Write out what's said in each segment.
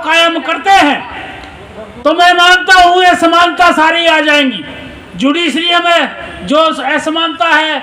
कायम करते हैं तो मैं मानता हूँ ये समानता सारी आ जाएंगी। जुडिशरी में जो असमानता है,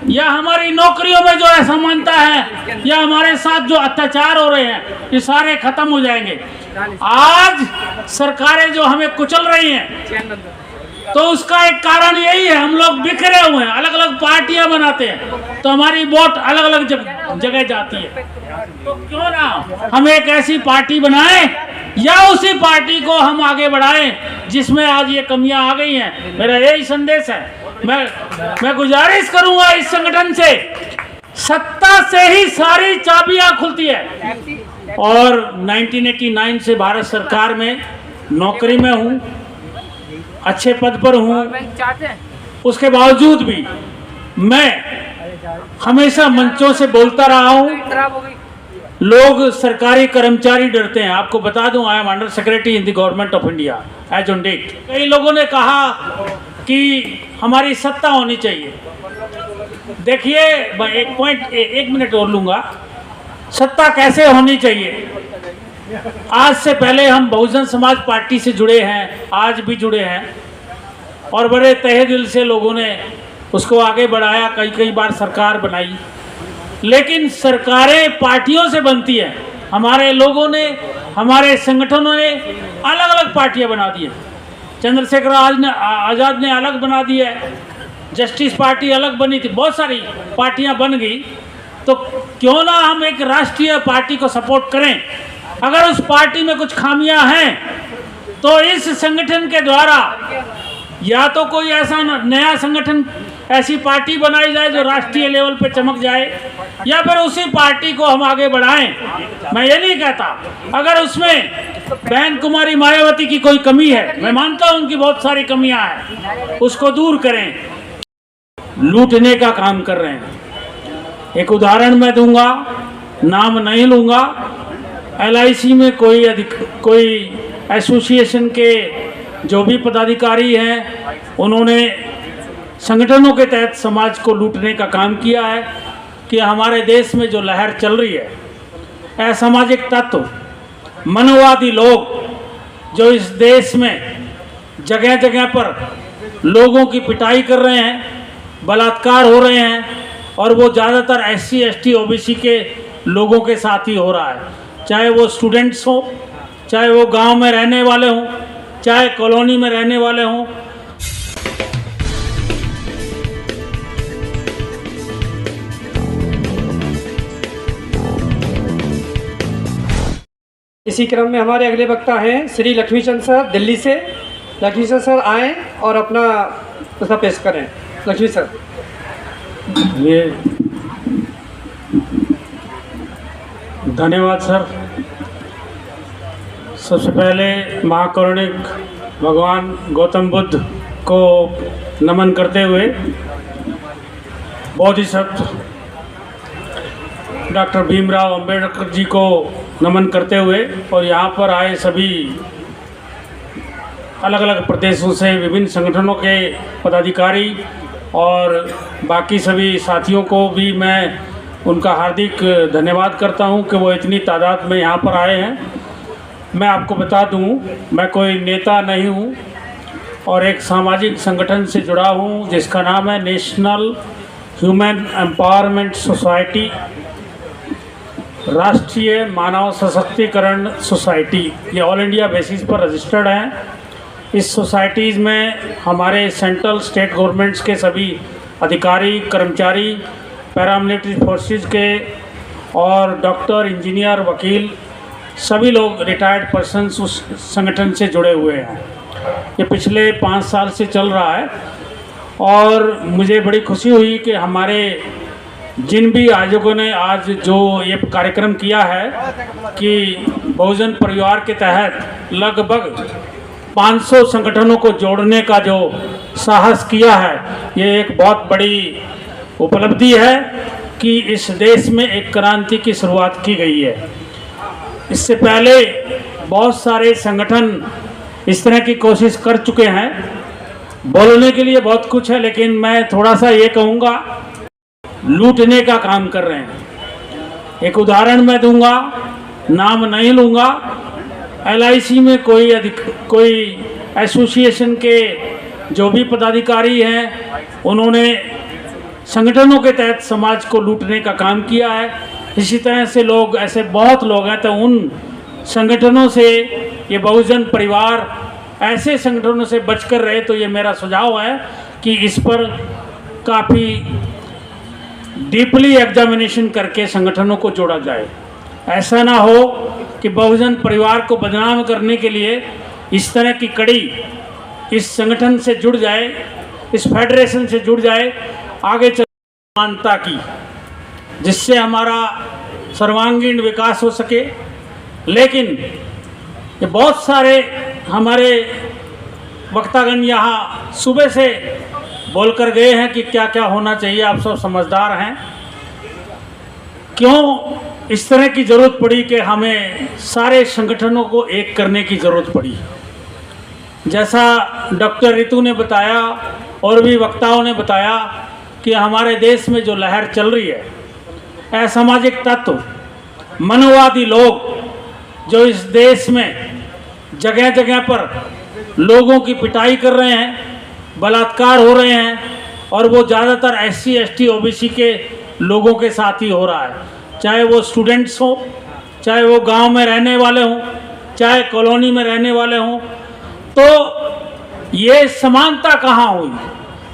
या हमारी नौकरियों में जो असमानता है, या हमारे साथ जो अत्याचार हो रहे हैं, ये सारे खत्म हो जाएंगे। आज सरकारें जो हमें कुचल रही हैं, तो उसका एक कारण यही है, हम लोग बिखरे हुए हैं, अलग अलग पार्टियां बनाते हैं, तो हमारी वोट अलग अलग जगह जाती है। तो क्यों ना हम एक ऐसी पार्टी बनाएं, या उसी पार्टी को हम आगे बढ़ाएं जिसमें आज ये कमियां आ गई हैं। मेरा यही संदेश है। मैं गुजारिश करूंगा इस संगठन से, सत्ता से ही सारी चाबियां खुलती है। और 1989 से भारत सरकार में नौकरी में हूं, अच्छे पद पर हूं, उसके बावजूद भी मैं हमेशा मंचों से बोलता रहा हूं। लोग सरकारी कर्मचारी डरते हैं। आपको बता दूं, I am under secretary in the government of India as on date. कई लोगों ने कहा कि हमारी सत्ता होनी चाहिए। देखिए, एक मिनट और लूंगा। सत्ता कैसे होनी चाहिए? आज से पहले हम बहुजन समाज पार्टी से जुड़े हैं, आज भी जुड़े हैं, और बड़े तहे दिल से लोगों ने उसको आगे बढ़ाया, कई बार सरकार बनाई। लेकिन सरकारें पार्टियों से बनती है। हमारे लोगों ने, हमारे संगठनों ने अलग अलग पार्टियां बना दी है। चंद्रशेखर आज़ाद ने अलग बना दी है, जस्टिस पार्टी अलग बनी थी, बहुत सारी पार्टियां बन गई। तो क्यों ना हम एक राष्ट्रीय पार्टी को सपोर्ट करें। अगर उस पार्टी में कुछ खामियां हैं तो इस संगठन के द्वारा या तो कोई ऐसा नया संगठन, ऐसी पार्टी बनाई जाए जो राष्ट्रीय लेवल पे चमक जाए, या फिर उसी पार्टी को हम आगे बढ़ाएं। मैं ये नहीं कहता, अगर उसमें बहन कुमारी मायावती की कोई कमी है, मैं मानता हूं उनकी बहुत सारी कमियां हैं, उसको दूर करें। लूटने का काम कर रहे हैं। एक उदाहरण मैं दूंगा, नाम नहीं लूंगा। LIC में कोई एसोसिएशन के जो भी पदाधिकारी हैं, उन्होंने संगठनों के तहत समाज को लूटने का काम किया है। कि हमारे देश में जो लहर चल रही है, असामाजिक तत्व, मनोवादी लोग जो इस देश में जगह जगह पर लोगों की पिटाई कर रहे हैं, बलात्कार हो रहे हैं, और वो ज़्यादातर SC ST OBC के लोगों के साथ ही हो रहा है। चाहे वो स्टूडेंट्स हो, चाहे वो गांव में रहने वाले हों, चाहे कॉलोनी में रहने वाले हों। इसी क्रम में हमारे अगले वक्ता हैं श्री लक्ष्मीचंद सर, दिल्ली से। लक्ष्मीचंद सर आएँ और अपना प्रश्न पेश करें। लक्ष्मी सर। ये धन्यवाद सर। सबसे पहले महाकरुणिक भगवान गौतम बुद्ध को नमन करते हुए, बोधिसत्व डॉक्टर भीमराव अंबेडकर जी को नमन करते हुए, और यहाँ पर आए सभी अलग अलग प्रदेशों से विभिन्न संगठनों के पदाधिकारी और बाकी सभी साथियों को भी मैं उनका हार्दिक धन्यवाद करता हूँ कि वो इतनी तादाद में यहाँ पर आए हैं। मैं आपको बता दूँ, मैं कोई नेता नहीं हूँ और एक सामाजिक संगठन से जुड़ा हूँ जिसका नाम है नेशनल ह्यूमन एम्पावरमेंट सोसाइटी, राष्ट्रीय मानव सशक्तिकरण सोसाइटी। ये ऑल इंडिया बेसिस पर रजिस्टर्ड है। इस सोसाइटीज़ में हमारे सेंट्रल स्टेट गवर्नमेंट्स के सभी अधिकारी, कर्मचारी, पैरामिलिट्री फोर्सेस के और डॉक्टर, इंजीनियर, वकील, सभी लोग रिटायर्ड पर्सन्स उस संगठन से जुड़े हुए हैं। ये पिछले 5 साल से चल रहा है और मुझे बड़ी खुशी हुई कि हमारे जिन भी आयोजकों ने आज जो ये कार्यक्रम किया है कि बहुजन परिवार के तहत लगभग 500 संगठनों को जोड़ने का जो साहस किया है, ये एक बहुत बड़ी उपलब्धि है कि इस देश में एक क्रांति की शुरुआत की गई है। इससे पहले बहुत सारे संगठन इस तरह की कोशिश कर चुके हैं। बोलने के लिए बहुत कुछ है, लेकिन मैं थोड़ा सा ये कहूँगा, लूटने का काम कर रहे हैं। एक उदाहरण मैं दूंगा, नाम नहीं लूँगा। LIC में कोई एसोसिएशन के जो भी पदाधिकारी हैं उन्होंने संगठनों के तहत समाज को लूटने का काम किया है। इसी तरह से लोग, ऐसे बहुत लोग हैं, तो उन संगठनों से ये बहुजन परिवार ऐसे संगठनों से बचकर रहे। तो ये मेरा सुझाव है कि इस पर काफ़ी डीपली एग्जामिनेशन करके संगठनों को जोड़ा जाए। ऐसा ना हो कि बहुजन परिवार को बदनाम करने के लिए इस तरह की कड़ी इस संगठन से जुड़ जाए, इस फेडरेशन से जुड़ जाए, आगे चल समानता की, जिससे हमारा सर्वांगीण विकास हो सके। लेकिन ये बहुत सारे हमारे वक्तागण यहाँ सुबह से बोलकर गए हैं कि क्या क्या होना चाहिए। आप सब समझदार हैं। क्यों इस तरह की ज़रूरत पड़ी कि हमें सारे संगठनों को एक करने की ज़रूरत पड़ी? जैसा डॉक्टर रितु ने बताया और भी वक्ताओं ने बताया कि हमारे देश में जो लहर चल रही है, असामाजिक तत्व, मनोवादी लोग जो इस देश में जगह जगह पर लोगों की पिटाई कर रहे हैं, बलात्कार हो रहे हैं, और वो ज़्यादातर SC ST OBC के लोगों के साथ ही हो रहा है। चाहे वो स्टूडेंट्स हो, चाहे वो गांव में रहने वाले हों, चाहे कॉलोनी में रहने वाले हों। तो ये समानता कहाँ हुई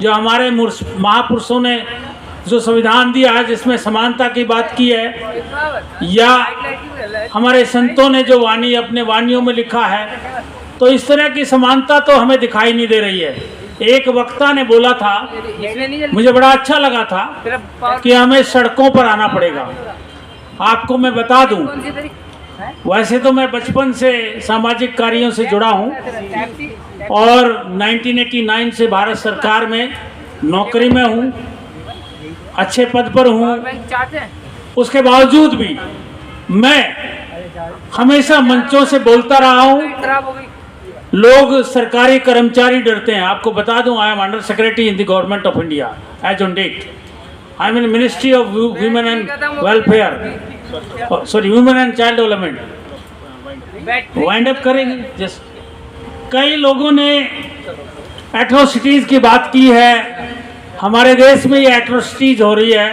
जो हमारे महापुरुषों ने जो संविधान दिया है, जिसमें समानता की बात की है, या हमारे संतों ने जो वाणी अपने वाणियों में लिखा है? तो इस तरह की समानता तो हमें दिखाई नहीं दे रही है। एक वक्ता ने बोला था, मुझे बड़ा अच्छा लगा था, कि हमें सड़कों पर आना पड़ेगा। आपको मैं बता दूं, वैसे तो मैं बचपन से सामाजिक कार्यों से जुड़ा हूं और 1989 से भारत सरकार में नौकरी में हूं, अच्छे पद पर हूं। उसके बावजूद भी मैं हमेशा मंचों से बोलता रहा हूं। लोग, सरकारी कर्मचारी डरते हैं। आपको बता दूं, I am under secretary in the government of India as on date. I am in ministry of women and welfare, sorry women and child development. Wind up करेंगे। जस्ट कई लोगों ने एट्रोसिटीज़ की बात की है। हमारे देश में ये एट्रोसिटीज़ हो रही है।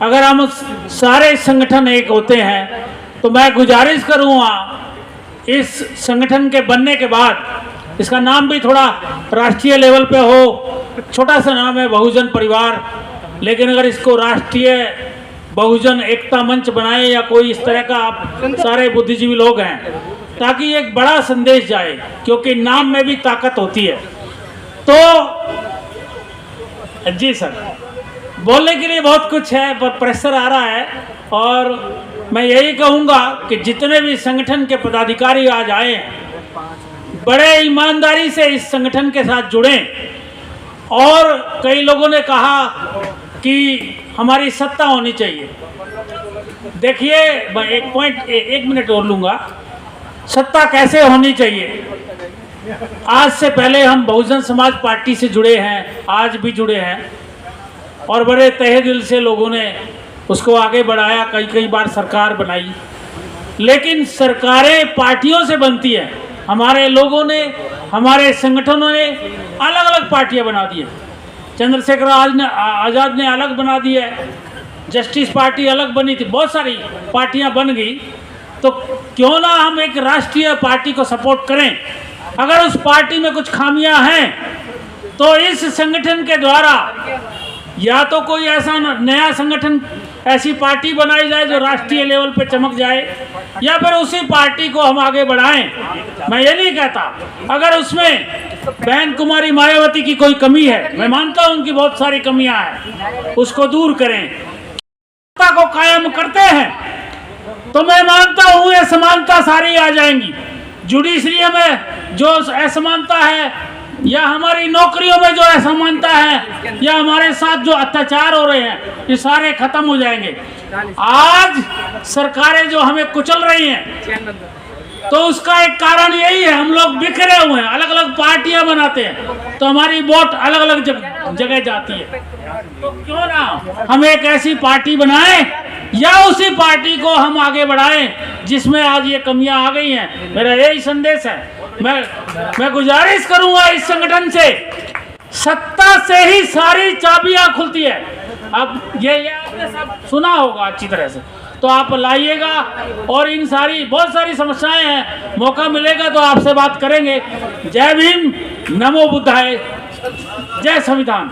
अगर हम सारे संगठन एक होते हैं तो मैं गुजारिश करूँगा, इस संगठन के बनने के बाद इसका नाम भी थोड़ा राष्ट्रीय लेवल पे हो। छोटा सा नाम है बहुजन परिवार, लेकिन अगर इसको राष्ट्रीय बहुजन एकता मंच बनाए या कोई इस तरह का, आप सारे बुद्धिजीवी लोग हैं, ताकि एक बड़ा संदेश जाए, क्योंकि नाम में भी ताकत होती है। तो जी सर, बोलने के लिए बहुत कुछ है पर प्रेशर आ रहा है, और मैं यही कहूँगा कि जितने भी संगठन के पदाधिकारी आज आए हैं, बड़े ईमानदारी से इस संगठन के साथ जुड़ें। और कई लोगों ने कहा कि हमारी सत्ता होनी चाहिए। देखिए, मैं एक मिनट और लूँगा। सत्ता कैसे होनी चाहिए? आज से पहले हम बहुजन समाज पार्टी से जुड़े हैं, आज भी जुड़े हैं, और बड़े तहे दिल से लोगों ने उसको आगे बढ़ाया। कई बार सरकार बनाई, लेकिन सरकारें पार्टियों से बनती हैं। हमारे लोगों ने, हमारे संगठनों ने अलग अलग पार्टियां बना दी हैं। चंद्रशेखर आज़ाद ने अलग बना दी है, जस्टिस पार्टी अलग बनी थी, बहुत सारी पार्टियां बन गई। तो क्यों ना हम एक राष्ट्रीय पार्टी को सपोर्ट करें? अगर उस पार्टी में कुछ खामियां हैं तो इस संगठन के द्वारा या तो कोई ऐसा नया संगठन, ऐसी पार्टी बनाई जाए जो राष्ट्रीय लेवल पे चमक जाए, या फिर उसी पार्टी को हम आगे बढ़ाएं। मैं ये नहीं कहता, अगर उसमें बहन कुमारी मायावती की कोई कमी है, मैं मानता हूं उनकी बहुत सारी कमियां हैं, उसको दूर करें, सत्ता को कायम करते हैं, तो मैं मानता हूं ये समानता सारी आ जाएंगी। जुडिशरी में जो असमानता है, या हमारी नौकरियों में जो असमानता है, या हमारे साथ जो अत्याचार हो रहे हैं, ये सारे खत्म हो जाएंगे। आज सरकारें जो हमें कुचल रही हैं, तो उसका एक कारण यही है, हम लोग बिखरे हुए हैं, अलग अलग पार्टियां बनाते हैं, तो हमारी वोट अलग अलग जगह जाती है। तो क्यों ना हम एक ऐसी पार्टी बनाएं या उसी पार्टी को हम आगे बढ़ाएं जिसमें आज ये कमियां आ गई हैं। मेरा यही संदेश है। मैं गुजारिश करूंगा इस संगठन से, सत्ता से ही सारी चाबियां खुलती है। अब ये आपने सब सुना होगा अच्छी तरह से, तो आप लाइएगा। और इन बहुत सारी समस्याएं हैं, मौका मिलेगा तो आपसे बात करेंगे। जय भीम, नमो बुद्धाय, जय संविधान।